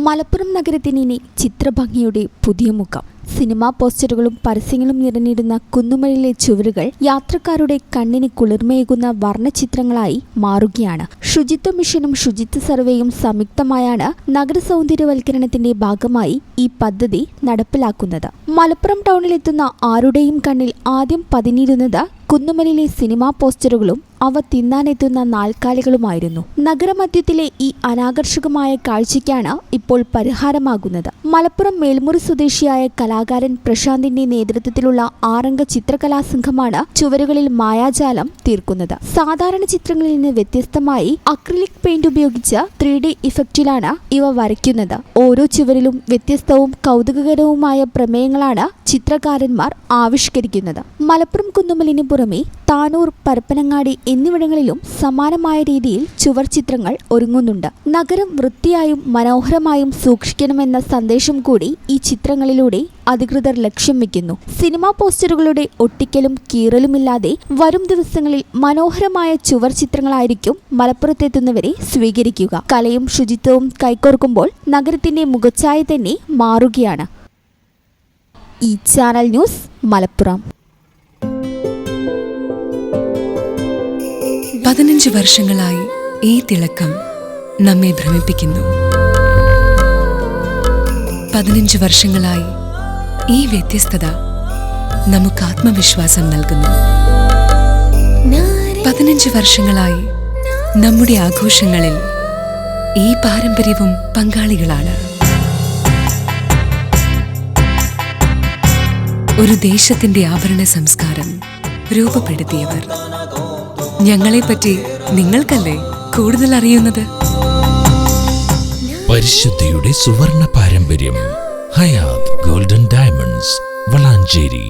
മലപ്പുറം നഗരത്തിന് ഇനി ചിത്രഭംഗിയുടെ പുതിയ മുഖം. സിനിമാ പോസ്റ്ററുകളും പരസ്യങ്ങളും നിറഞ്ഞിടുന്ന കുന്നുമലിലെ ചുവരുകൾ യാത്രക്കാരുടെ കണ്ണിന് കുളിർമയേകുന്ന വർണ്ണചിത്രങ്ങളായി മാറുകയാണ്. ശുചിത്വ മിഷനും ശുചിത്വ സർവേയും സംയുക്തമായാണ് നഗര സൗന്ദര്യവൽക്കരണത്തിന്റെ ഭാഗമായി ഈ പദ്ധതി നടപ്പിലാക്കുന്നത്. മലപ്പുറം ടൗണിലെത്തുന്ന ആരുടെയും കണ്ണിൽ ആദ്യം പതിഞ്ഞിരുന്നത് കുന്നുമലിലെ സിനിമാ പോസ്റ്ററുകളും അവ തിന്നാനെത്തുന്ന നാൽക്കാലികളുമായിരുന്നു. നഗരമധ്യത്തിലെ ഈ അനാകർഷകമായ കാഴ്ചയ്ക്കാണ് ഇപ്പോൾ പരിഹാരമാകുന്നത്. മലപ്പുറം മേൽമുറി സ്വദേശിയായ കലാകാരൻ പ്രശാന്തിന്റെ നേതൃത്വത്തിലുള്ള 6 ചിത്രകലാ സംഘമാണ് ചുവരുകളിൽ മായാജാലം തീർക്കുന്നത്. സാധാരണ ചിത്രങ്ങളിൽ നിന്ന് വ്യത്യസ്തമായി അക്രിലിക് പെയിന്റ് ഉപയോഗിച്ച് 3D ഇഫക്റ്റിലാണ് ഇവ വരയ്ക്കുന്നത്. ഓരോ ചുവരിലും വ്യത്യസ്തവും കൗതുകകരവുമായ പ്രമേയങ്ങളാണ് ചിത്രകാരന്മാർ ആവിഷ്കരിക്കുന്നത്. മലപ്പുറം കുന്നുമലിന് പുറമെ താനൂർ, പരപ്പനങ്ങാടി എന്നിവിടങ്ങളിലും സമാനമായ രീതിയിൽ ചുവർ ചിത്രങ്ങൾ ഒരുങ്ങുന്നുണ്ട്. നഗരം വൃത്തിയായും മനോഹരമായും സൂക്ഷിക്കണമെന്ന സന്ദേശം കൂടി ഈ ചിത്രങ്ങളിലൂടെ അധികൃതർ ലക്ഷ്യം വെക്കുന്നു. സിനിമാ പോസ്റ്ററുകളുടെ ഒട്ടിക്കലും കീറലുമില്ലാതെ വരും ദിവസങ്ങളിൽ മനോഹരമായ ചുവർ ചിത്രങ്ങളായിരിക്കും മലപ്പുറത്തെത്തുന്നവരെ സ്വീകരിക്കുക. കലയും ശുചിത്വവും കൈകോർക്കുമ്പോൾ നഗരത്തിന്റെ മുഖച്ഛായ തന്നെ മാറുകയാണ്. ഈ ചാനൽ ന്യൂസ്, മലപ്പുറം. 15 വർഷങ്ങളായി ഈ തിളക്കം നമ്മെ ഭ്രമിപ്പിക്കുന്നു. 15 വർഷങ്ങളായി ഈ വ്യത്യസ്തത നമുക്ക് ആത്മവിശ്വാസം നൽകുന്നു. 15 വർഷങ്ങളായി നമ്മുടെ ആഘോഷങ്ങളിൽ ഈ പാരമ്പര്യവും പങ്കാളികളാണ്. ഒരു ദേശത്തിന്റെ ആഭരണ സംസ്കാരം രൂപപ്പെടുത്തിയവർ. ഞങ്ങളെപ്പറ്റി നിങ്ങൾക്കല്ലേ കൂടുതൽ അറിയുന്നത്? പരിശുദ്ധിയുടെ സുവർണ പാരമ്പര്യം. Hayath golden diamonds, Valanchery.